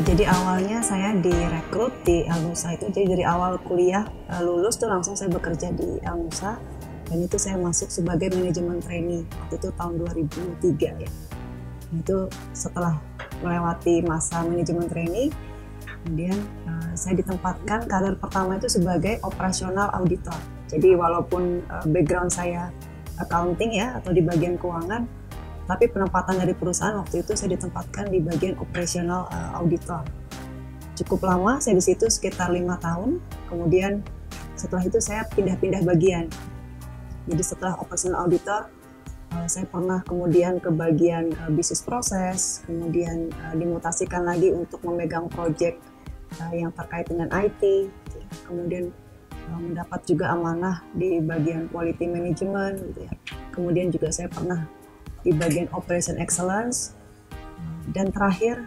Jadi awalnya saya direkrut di Elnusa itu, jadi dari awal kuliah lulus tuh langsung saya bekerja di Elnusa, dan itu saya masuk sebagai manajemen trainee, waktu itu tahun 2003 ya. Itu setelah melewati masa manajemen trainee, kemudian saya ditempatkan karir pertama itu sebagai operasional auditor. Jadi walaupun background saya accounting ya atau di bagian keuangan, tapi penempatan dari perusahaan waktu itu saya ditempatkan di bagian operasional auditor. Cukup lama saya di situ sekitar 5 tahun. Kemudian setelah itu saya pindah-pindah bagian. Jadi setelah operasional auditor, saya pernah kemudian ke bagian bisnis proses, kemudian dimutasikan lagi untuk memegang proyek yang terkait dengan IT, kemudian mendapat juga amanah di bagian quality management, gitu ya. Kemudian juga saya pernah di bagian operation excellence, dan terakhir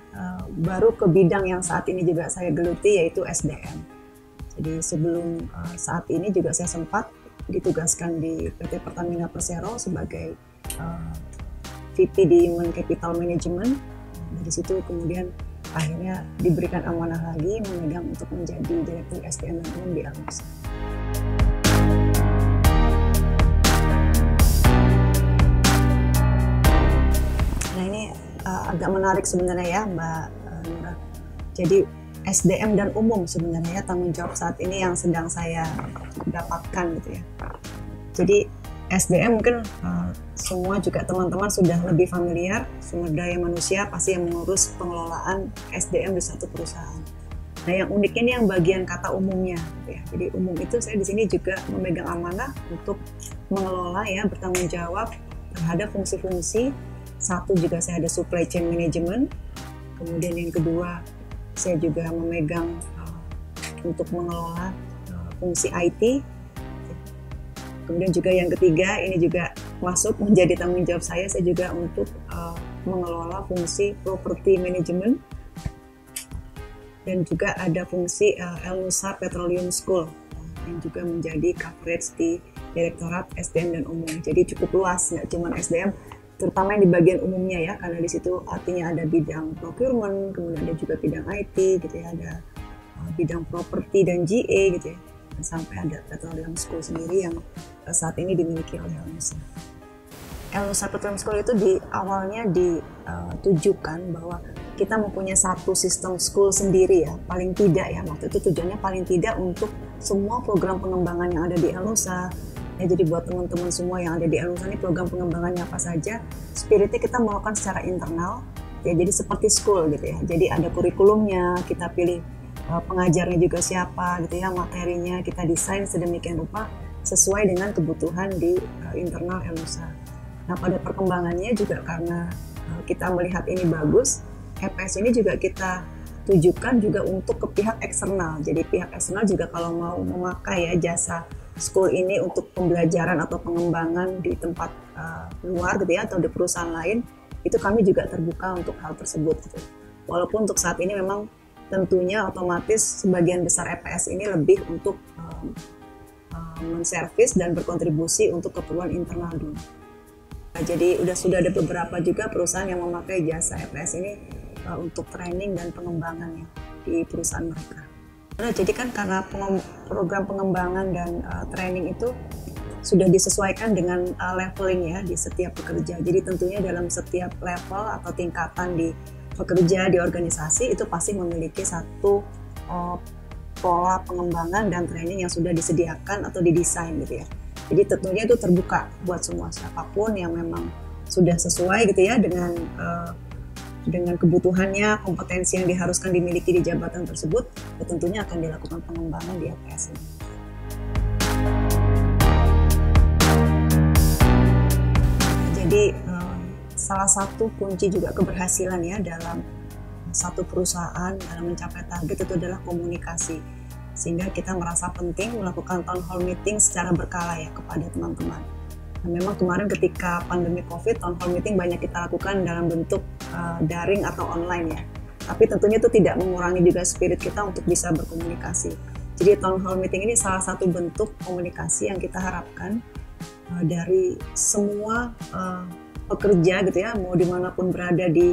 baru ke bidang yang saat ini juga saya geluti, yaitu SDM. Jadi sebelum saat ini juga saya sempat ditugaskan di PT Pertamina Persero sebagai VP di Human Capital Management. Dari situ kemudian akhirnya diberikan amanah lagi memegang untuk menjadi Direktur SDM dan Umum di Elnusa. Nah ini agak menarik sebenarnya ya Mbak Nura. Jadi SDM dan umum sebenarnya tanggung jawab saat ini yang sedang saya dapatkan gitu ya. Jadi SDM mungkin semua juga teman-teman sudah lebih familiar, sumber daya manusia pasti yang mengurus pengelolaan SDM di satu perusahaan. Nah yang uniknya ini yang bagian kata umumnya gitu ya. Jadi umum itu saya di sini juga memegang amanah untuk mengelola ya, bertanggung jawab terhadap fungsi-fungsi. Satu juga saya ada supply chain management, kemudian yang kedua saya juga memegang untuk mengelola fungsi IT, kemudian juga yang ketiga ini juga masuk menjadi tanggung jawab saya juga untuk mengelola fungsi property management, dan juga ada fungsi Elnusa Petroleum School yang juga menjadi coverage di Direktorat SDM dan Umum. Jadi cukup luas, nggak cuma SDM, terutama yang di bagian umumnya ya, karena di situ artinya ada bidang procurement, kemudian ada juga bidang IT gitu ya, ada bidang properti dan GA gitu ya, dan sampai ada Petroleum School sendiri yang saat ini dimiliki oleh Elnusa. Elnusa Petroleum School itu di awalnya ditujukan bahwa kita mempunyai satu sistem school sendiri ya, paling tidak ya, waktu itu tujuannya paling tidak untuk semua program pengembangan yang ada di Elnusa. Ya, jadi buat teman-teman semua yang ada di Elnusa ini program pengembangannya apa saja, spiritnya kita melakukan secara internal, ya jadi seperti school gitu ya. Jadi ada kurikulumnya, kita pilih pengajarnya juga siapa gitu ya, materinya kita desain sedemikian rupa sesuai dengan kebutuhan di internal Elnusa. Nah pada perkembangannya juga karena kita melihat ini bagus, EPS ini juga kita tujukan juga untuk ke pihak eksternal. Jadi pihak eksternal juga kalau mau memakai ya jasa school ini untuk pembelajaran atau pengembangan di tempat luar gitu ya, atau di perusahaan lain, itu kami juga terbuka untuk hal tersebut gitu. Walaupun untuk saat ini memang tentunya otomatis sebagian besar EPS ini lebih untuk menservis dan berkontribusi untuk keperluan internal dulu. Nah, jadi sudah ada beberapa juga perusahaan yang memakai jasa EPS ini untuk training dan pengembangannya di perusahaan mereka. Nah, jadi kan karena program pengembangan dan training itu sudah disesuaikan dengan leveling ya di setiap pekerja. Jadi tentunya dalam setiap level atau tingkatan di pekerja di organisasi itu pasti memiliki satu pola pengembangan dan training yang sudah disediakan atau didesain gitu ya. Jadi tentunya itu terbuka buat semua, siapapun yang memang sudah sesuai gitu ya dengan kebutuhannya, kompetensi yang diharuskan dimiliki di jabatan tersebut, ya tentunya akan dilakukan pengembangan di EPS ini. Jadi salah satu kunci juga keberhasilan ya dalam satu perusahaan dalam mencapai target itu adalah komunikasi. Sehingga kita merasa penting melakukan town hall meeting secara berkala ya kepada teman-teman. Nah, memang kemarin ketika pandemi COVID, town hall meeting banyak kita lakukan dalam bentuk daring atau online ya. Tapi tentunya itu tidak mengurangi juga spirit kita untuk bisa berkomunikasi. Jadi town hall meeting ini salah satu bentuk komunikasi yang kita harapkan dari semua pekerja gitu ya, mau dimanapun berada di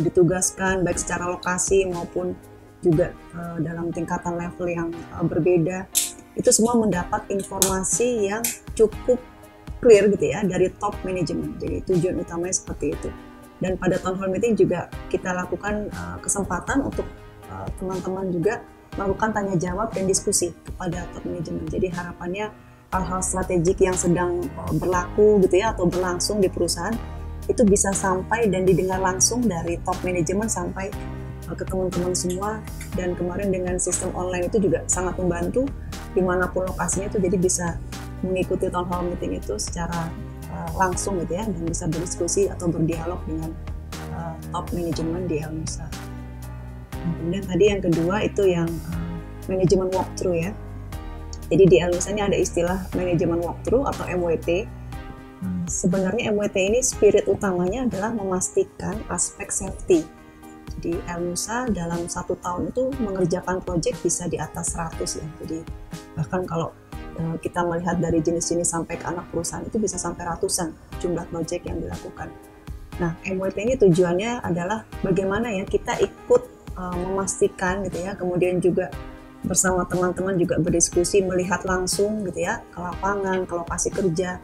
ditugaskan baik secara lokasi maupun juga dalam tingkatan level yang berbeda, itu semua mendapat informasi yang cukup clear gitu ya dari top manajemen. Jadi tujuan utamanya seperti itu. Dan pada town hall meeting juga kita lakukan kesempatan untuk teman-teman juga melakukan tanya jawab dan diskusi kepada top manajemen. Jadi harapannya hal-hal strategik yang sedang berlaku gitu ya atau berlangsung di perusahaan itu bisa sampai dan didengar langsung dari top manajemen sampai ke teman-teman semua. Dan kemarin dengan sistem online itu juga sangat membantu dimanapun lokasinya itu, jadi bisa mengikuti town hall meeting itu secara langsung gitu ya, dan bisa berdiskusi atau berdialog dengan top manajemen di Elnusa. Kemudian tadi yang kedua itu yang manajemen walkthrough ya. Jadi di Elnusa ini ada istilah manajemen walkthrough atau MWT. Sebenarnya MWT ini spirit utamanya adalah memastikan aspek safety. Jadi Elnusa dalam 1 tahun itu mengerjakan proyek bisa di atas 100 ya. Jadi bahkan kalau kita melihat dari jenis-jenis sampai ke anak perusahaan itu bisa sampai ratusan jumlah proyek yang dilakukan. Nah, MWT ini tujuannya adalah bagaimana ya kita ikut memastikan gitu ya, kemudian juga bersama teman-teman juga berdiskusi, melihat langsung gitu ya ke lapangan, ke lokasi kerja.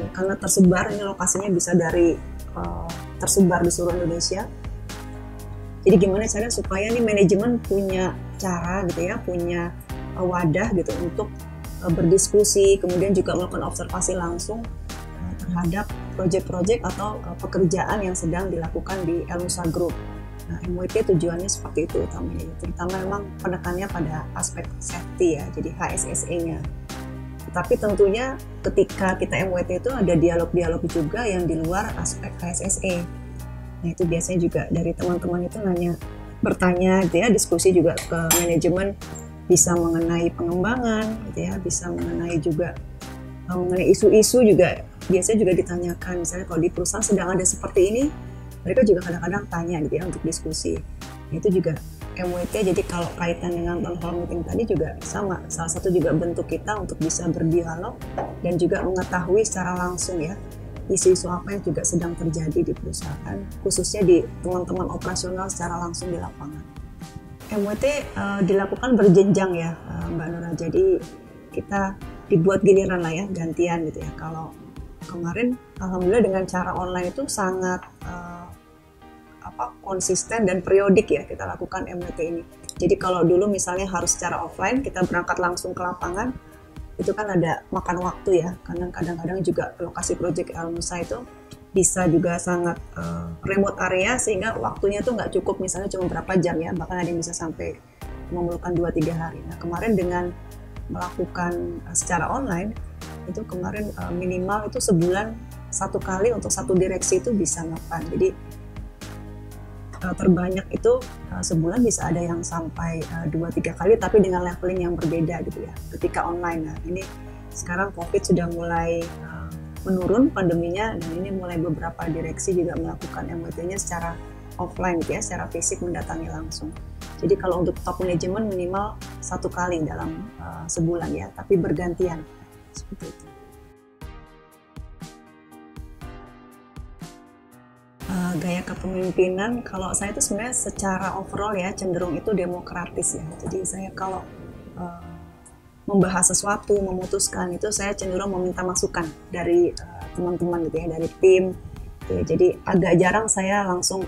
Karena tersebar, ini lokasinya bisa dari tersebar di seluruh Indonesia. Jadi gimana caranya supaya nih manajemen punya cara gitu ya, punya wadah gitu untuk berdiskusi, kemudian juga melakukan observasi langsung terhadap proyek-proyek atau pekerjaan yang sedang dilakukan di Elnusa Group. Nah, MWT tujuannya seperti itu utamanya, terutama memang penekannya pada aspek safety ya, jadi HSSE-nya. Tapi tentunya ketika kita MWT itu ada dialog-dialog juga yang di luar aspek HSSE. Nah, itu biasanya juga dari teman-teman itu bertanya gitu ya, diskusi juga ke manajemen, bisa mengenai pengembangan gitu ya, bisa mengenai juga mengenai isu-isu juga biasanya juga ditanyakan. Misalnya kalau di perusahaan sedang ada seperti ini, mereka juga kadang-kadang tanya gitu ya untuk diskusi. Nah, itu juga MWT. Jadi kalau kaitan dengan town hall meeting tadi juga sama, salah satu juga bentuk kita untuk bisa berdialog dan juga mengetahui secara langsung ya isu-isu apa yang juga sedang terjadi di perusahaan, khususnya di teman-teman operasional secara langsung di lapangan. MWT dilakukan berjenjang ya Mbak Nura, jadi kita dibuat giliran lah ya, gantian gitu ya. Kalau kemarin alhamdulillah dengan cara online itu sangat konsisten dan periodik ya kita lakukan MWT ini. Jadi kalau dulu misalnya harus secara offline, kita berangkat langsung ke lapangan, itu kan ada makan waktu ya, karena kadang-kadang juga lokasi proyek Elnusa itu bisa juga sangat remote area sehingga waktunya tuh nggak cukup misalnya cuma berapa jam ya, bahkan ada yang bisa sampai memerlukan 2-3 hari. Nah, kemarin dengan melakukan secara online itu kemarin minimal itu sebulan 1 kali untuk 1 direksi itu bisa melakukan. Jadi terbanyak itu sebulan bisa ada yang sampai 2-3 kali, tapi dengan leveling yang berbeda gitu ya ketika online. Nah, ini sekarang COVID sudah mulai menurun pandeminya, dan ini mulai beberapa direksi juga melakukan MWT-nya secara offline gitu ya, secara fisik mendatangi langsung. Jadi kalau untuk top manajemen minimal 1 kali dalam sebulan ya, tapi bergantian seperti itu. Gaya kepemimpinan, kalau saya itu sebenarnya secara overall ya cenderung itu demokratis ya. Jadi saya kalau membahas sesuatu, memutuskan itu saya cenderung meminta masukan dari teman-teman gitu ya, dari tim. Jadi agak jarang saya langsung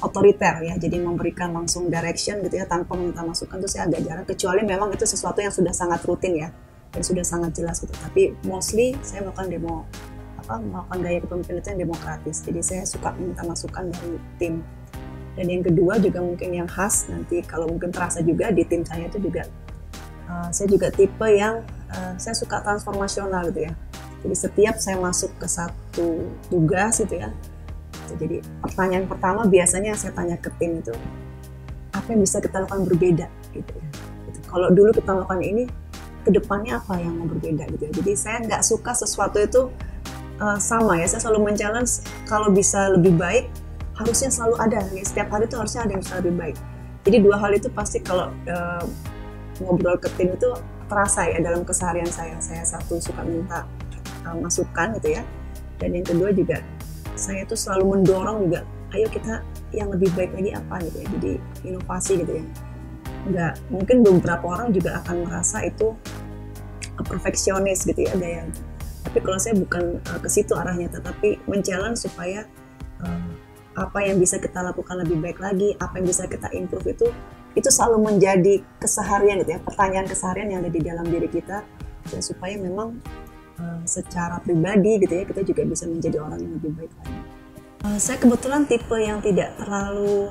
otoriter ya, jadi memberikan langsung direction gitu ya tanpa meminta masukan, itu saya agak jarang, kecuali memang itu sesuatu yang sudah sangat rutin ya dan sudah sangat jelas gitu. Tapi mostly saya melakukan melakukan gaya kepemimpinan itu yang demokratis. Jadi saya suka minta masukan dari tim. Dan yang kedua juga mungkin yang khas, nanti kalau mungkin terasa juga di tim saya itu juga saya juga tipe yang saya suka transformasional gitu ya. Jadi setiap saya masuk ke satu tugas gitu ya, jadi pertanyaan pertama biasanya saya tanya ke tim itu, apa yang bisa kita lakukan berbeda gitu ya. Kalau dulu kita lakukan ini, kedepannya apa yang mau berbeda gitu ya. Jadi saya nggak suka sesuatu itu sama ya, saya selalu men-challenge kalau bisa lebih baik, harusnya selalu ada ya, setiap hari itu harusnya ada yang bisa lebih baik. Jadi 2 hal itu pasti kalau ngobrol ke tim itu terasa ya dalam keseharian saya. Saya satu suka minta masukan gitu ya, dan yang kedua juga saya itu selalu mendorong juga, ayo kita yang lebih baik lagi apa gitu ya. Jadi inovasi gitu ya. Enggak, mungkin beberapa orang juga akan merasa itu perfeksionis gitu ya gaya. Tapi kalau saya bukan ke situ arahnya, tetapi men-challenge supaya apa yang bisa kita lakukan lebih baik lagi, apa yang bisa kita improve itu selalu menjadi keseharian gitu ya, pertanyaan keseharian yang ada di dalam diri kita ya, supaya memang secara pribadi gitu ya kita juga bisa menjadi orang yang lebih baik lagi. Saya kebetulan tipe yang tidak terlalu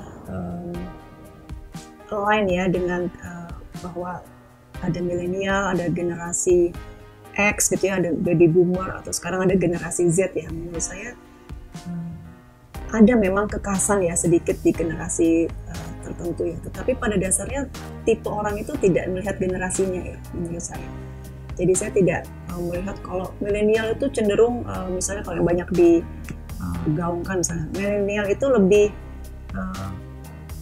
align ya dengan bahwa ada milenial, ada generasi X gitu ya, ada baby boomer, atau sekarang ada generasi Z ya. Menurut saya ada memang kekhasan ya sedikit di generasi tertentu ya, tetapi pada dasarnya tipe orang itu tidak melihat generasinya ya menurut saya. Jadi saya tidak melihat kalau milenial itu cenderung misalnya kalau yang banyak digaungkan misalnya milenial itu lebih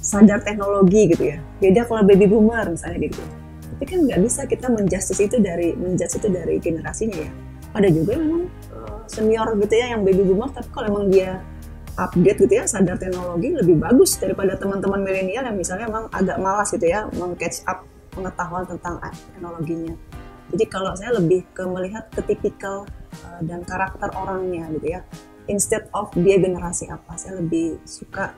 sadar teknologi gitu ya. Beda kalau baby boomer misalnya gitu. Tapi kan nggak bisa kita menjudge itu dari generasinya ya. Ada juga memang senior gitu ya yang baby boomer, tapi kalau emang dia update gitu ya, sadar teknologi lebih bagus daripada teman-teman milenial yang misalnya emang agak malas gitu ya meng-catch up pengetahuan tentang teknologinya. Jadi kalau saya lebih ke melihat ke tipikal dan karakter orangnya gitu ya, instead of dia generasi apa. Saya lebih suka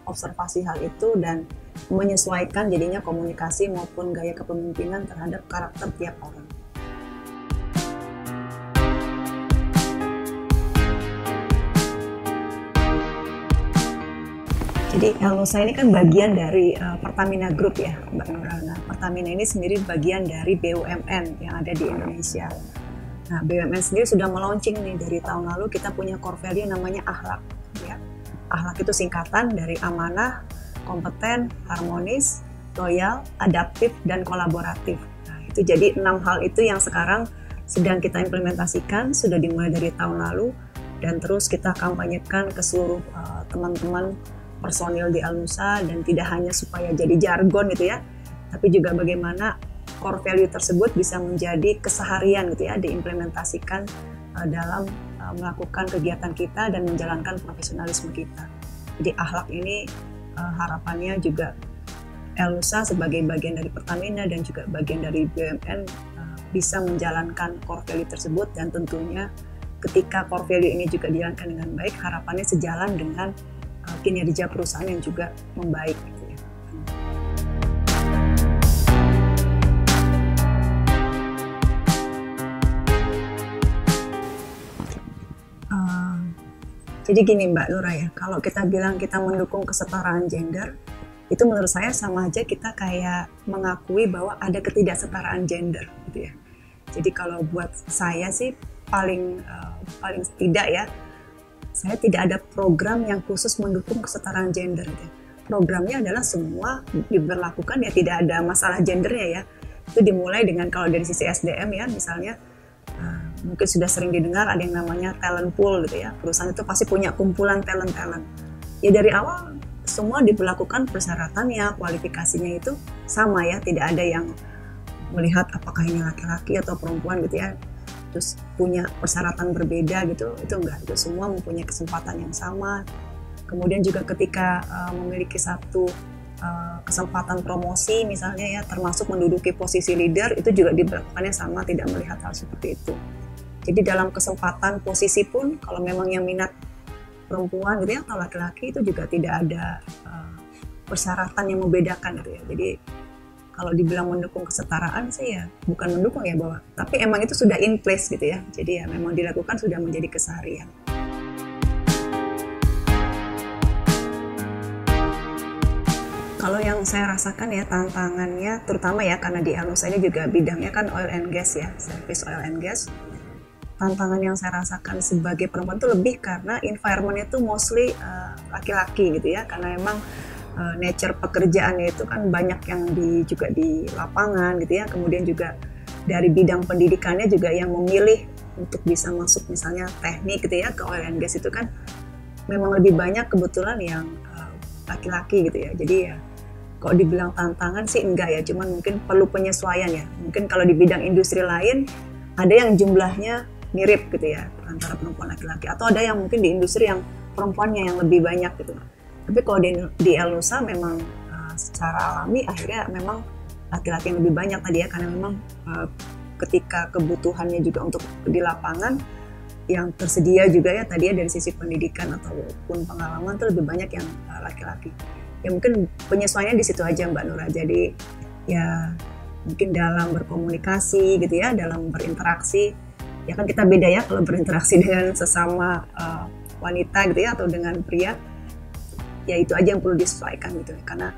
observasi hal itu dan menyesuaikan jadinya komunikasi maupun gaya kepemimpinan terhadap karakter tiap orang. Jadi Elnusa ini kan bagian dari Pertamina Group ya, Mbak Nura. Nah, Pertamina ini sendiri bagian dari BUMN yang ada di Indonesia. Nah, BUMN sendiri sudah melaunching nih dari tahun lalu, kita punya core value namanya akhlak. Ya. Akhlak itu singkatan dari amanah, kompeten, harmonis, loyal, adaptif, dan kolaboratif. Nah, itu jadi 6 hal itu yang sekarang sedang kita implementasikan, sudah dimulai dari tahun lalu, dan terus kita kampanyekan ke seluruh teman-teman personil di Elnusa, dan tidak hanya supaya jadi jargon gitu ya, tapi juga bagaimana core value tersebut bisa menjadi keseharian gitu ya, diimplementasikan dalam melakukan kegiatan kita dan menjalankan profesionalisme kita. Jadi akhlak ini harapannya juga Elnusa sebagai bagian dari Pertamina dan juga bagian dari BUMN bisa menjalankan core value tersebut, dan tentunya ketika core value ini juga dijalankan dengan baik, harapannya sejalan dengan kinerja perusahaan yang juga membaik gitu ya. Jadi gini Mbak Nura ya, kalau kita bilang kita mendukung kesetaraan gender, itu menurut saya sama aja kita kayak mengakui bahwa ada ketidaksetaraan gender gitu ya. Jadi kalau buat saya sih paling tidak ya, saya tidak ada program yang khusus mendukung kesetaraan gender. Gitu. Programnya adalah semua diberlakukan ya, tidak ada masalah gendernya ya. Itu dimulai dengan kalau dari sisi SDM ya, misalnya mungkin sudah sering didengar ada yang namanya talent pool gitu ya. Perusahaan itu pasti punya kumpulan talent-talent. Ya dari awal semua diberlakukan persyaratannya, kualifikasinya itu sama ya, tidak ada yang melihat apakah ini laki-laki atau perempuan gitu ya. Terus punya persyaratan berbeda gitu, itu enggak, itu semua mempunyai kesempatan yang sama. Kemudian juga ketika memiliki satu kesempatan promosi misalnya ya, termasuk menduduki posisi leader, itu juga diberlakukannya sama, tidak melihat hal seperti itu. Jadi dalam kesempatan posisi pun kalau memang yang minat perempuan gitu ya atau laki-laki, itu juga tidak ada persyaratan yang membedakan gitu ya. Jadi kalau dibilang mendukung kesetaraan sih ya bukan mendukung ya, bahwa tapi emang itu sudah in place gitu ya, jadi ya memang dilakukan, sudah menjadi keseharian. Kalau yang saya rasakan ya tantangannya, terutama ya karena di Elnusa ini juga bidangnya kan oil and gas ya, service oil and gas. Tantangan yang saya rasakan sebagai perempuan itu lebih karena environment itu mostly laki-laki gitu ya, karena emang nature pekerjaannya itu kan banyak yang juga di lapangan gitu ya. Kemudian juga dari bidang pendidikannya juga yang memilih untuk bisa masuk misalnya teknik gitu ya ke oil and gas itu kan memang lebih banyak kebetulan yang laki-laki gitu ya. Jadi ya kok dibilang tantangan sih enggak ya, cuman mungkin perlu penyesuaian ya. Mungkin kalau di bidang industri lain ada yang jumlahnya mirip gitu ya antara perempuan laki-laki, atau ada yang mungkin di industri yang perempuannya yang lebih banyak gitu. Tapi kalau di El Nusa memang secara alami akhirnya memang laki-laki yang lebih banyak tadi ya, karena memang ketika kebutuhannya juga untuk di lapangan yang tersedia juga ya tadi ya dari sisi pendidikan ataupun pengalaman itu lebih banyak yang laki-laki. Ya mungkin penyesuaiannya di situ aja Mbak Nura. Jadi ya mungkin dalam berkomunikasi gitu ya, dalam berinteraksi, ya kan kita beda ya kalau berinteraksi dengan sesama wanita gitu ya atau dengan pria, ya itu aja yang perlu disesuaikan gitu ya, karena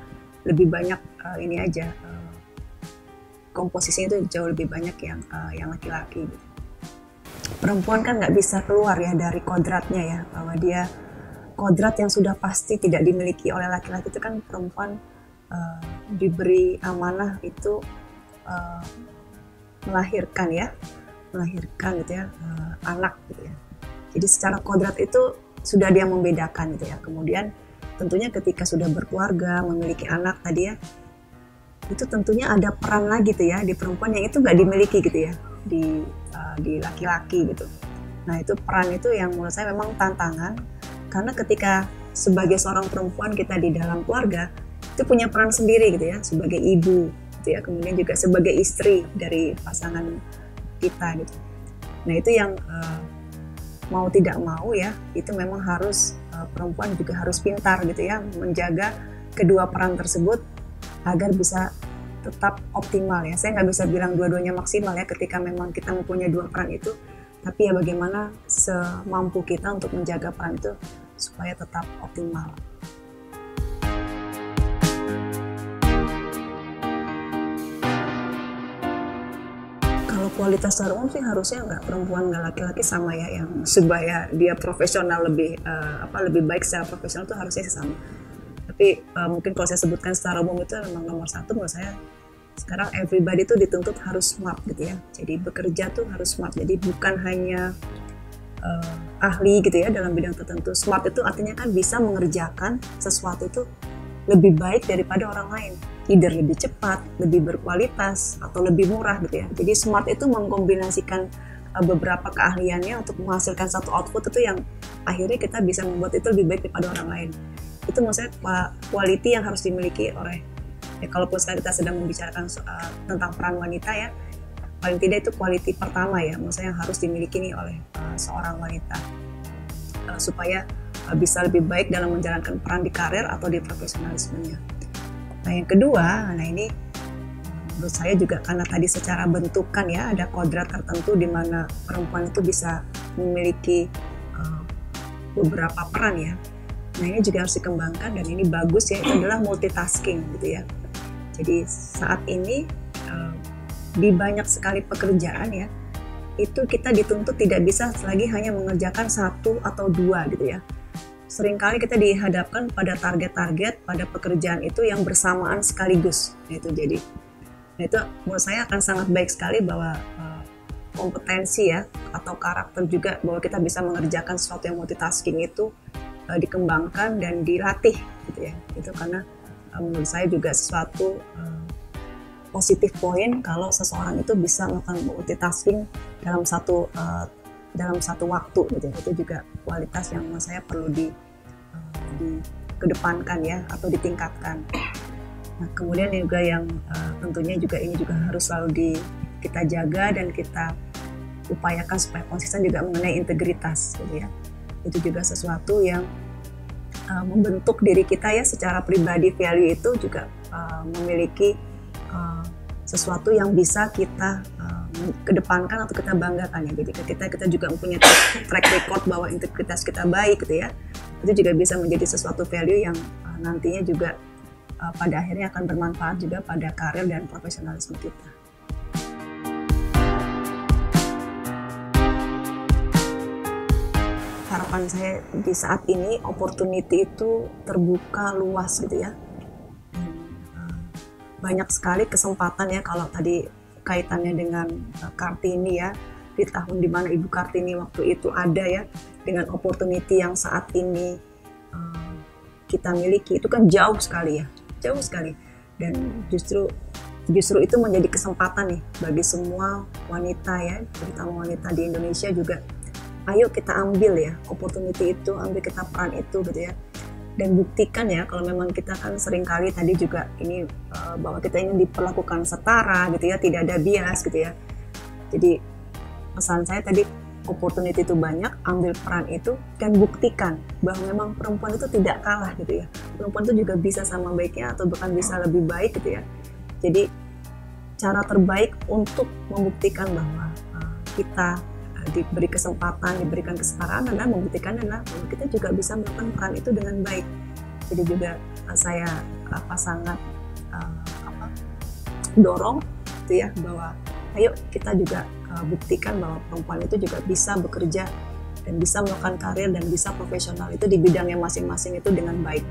lebih banyak ini aja komposisinya itu jauh lebih banyak yang laki-laki gitu. Perempuan kan nggak bisa keluar ya dari kodratnya ya, bahwa dia kodrat yang sudah pasti tidak dimiliki oleh laki-laki itu kan perempuan diberi amanah itu melahirkan gitu ya anak gitu ya. Jadi secara kodrat itu sudah dia membedakan gitu ya. Kemudian tentunya ketika sudah berkeluarga, memiliki anak tadi ya, itu tentunya ada peran lagi tuh ya di perempuan yang itu nggak dimiliki gitu ya di laki-laki gitu. Nah itu peran itu yang menurut saya memang tantangan, karena ketika sebagai seorang perempuan kita di dalam keluarga itu punya peran sendiri gitu ya, sebagai ibu gitu ya, kemudian juga sebagai istri dari pasangan kita gitu. Nah itu yang mau tidak mau ya, itu memang harus perempuan juga harus pintar gitu ya, menjaga kedua peran tersebut agar bisa tetap optimal ya. Saya nggak bisa bilang dua-duanya maksimal ya ketika memang kita mempunyai dua peran itu, tapi ya bagaimana semampu kita untuk menjaga peran itu supaya tetap optimal. Kalau kualitas secara umum sih harusnya nggak perempuan nggak laki-laki sama ya, yang supaya dia profesional lebih baik secara profesional itu harusnya sama. Tapi mungkin kalau saya sebutkan secara umum itu memang nomor satu menurut saya sekarang everybody itu dituntut harus smart gitu ya. Jadi bekerja tuh harus smart. Jadi bukan hanya ahli gitu ya dalam bidang tertentu. Smart itu artinya kan bisa mengerjakan sesuatu itu lebih baik daripada orang lain. Either lebih cepat, lebih berkualitas, atau lebih murah gitu ya. Jadi smart itu mengkombinasikan beberapa keahliannya untuk menghasilkan satu output itu yang akhirnya kita bisa membuat itu lebih baik daripada orang lain. Itu maksudnya quality yang harus dimiliki oleh, ya kalaupun sekarang kita sedang membicarakan tentang peran wanita ya, paling tidak itu quality pertama ya, maksudnya yang harus dimiliki nih oleh seorang wanita supaya bisa lebih baik dalam menjalankan peran di karir atau di profesionalismenya. Nah yang kedua, nah ini menurut saya juga karena tadi secara bentukan ya ada kodrat tertentu di mana perempuan itu bisa memiliki beberapa peran ya. Nah ini juga harus dikembangkan dan ini bagus ya, itu adalah multitasking gitu ya. Jadi saat ini di banyak sekali pekerjaan ya, itu kita dituntut tidak bisa lagi hanya mengerjakan satu atau dua gitu ya. Seringkali kita dihadapkan pada target-target pada pekerjaan itu yang bersamaan sekaligus. Nah itu menurut saya akan sangat baik sekali bahwa kompetensi ya atau karakter juga bahwa kita bisa mengerjakan sesuatu yang multitasking itu dikembangkan dan dilatih gitu ya. Itu karena menurut saya juga sesuatu positif poin kalau seseorang itu bisa melakukan multitasking dalam satu waktu gitu. Itu juga kualitas yang menurut saya perlu dikedepankan ya atau ditingkatkan. Nah, kemudian juga yang tentunya juga ini juga harus selalu kita jaga dan kita upayakan supaya konsisten juga mengenai integritas gitu ya. Itu juga sesuatu yang membentuk diri kita ya secara pribadi, value itu juga memiliki sesuatu yang bisa kita kedepankan atau kita banggakan ya. Jadi kita juga mempunyai track record bahwa integritas kita baik gitu ya. Itu juga bisa menjadi sesuatu value yang nantinya juga pada akhirnya akan bermanfaat juga pada karir dan profesionalisme kita. Harapan saya di saat ini opportunity itu terbuka luas gitu ya. Banyak sekali kesempatan ya kalau tadi kaitannya dengan Kartini ya, di tahun dimana Ibu Kartini waktu itu ada ya, dengan opportunity yang saat ini kita miliki itu kan jauh sekali ya, jauh sekali. Dan justru itu menjadi kesempatan nih bagi semua wanita ya, terutama wanita di Indonesia juga. Ayo kita ambil ya opportunity itu, ambil kita peran itu gitu ya. dan buktikan ya kalau memang kita kan seringkali tadi juga ini bahwa kita ingin diperlakukan setara gitu ya, tidak ada bias gitu ya. Jadi pesan saya tadi, opportunity itu banyak, ambil peran itu dan buktikan bahwa memang perempuan itu tidak kalah gitu ya. Perempuan itu juga bisa sama baiknya atau bahkan bisa lebih baik gitu ya. Jadi cara terbaik untuk membuktikan bahwa kita diberi kesempatan, diberikan kesetaraan adalah membuktikan adalah bahwa kita juga bisa melakukan peran itu dengan baik. Jadi juga saya sangat dorong gitu ya, bahwa ayo kita juga buktikan bahwa perempuan itu juga bisa bekerja dan bisa melakukan karir dan bisa profesional itu di bidangnya masing-masing itu dengan baik.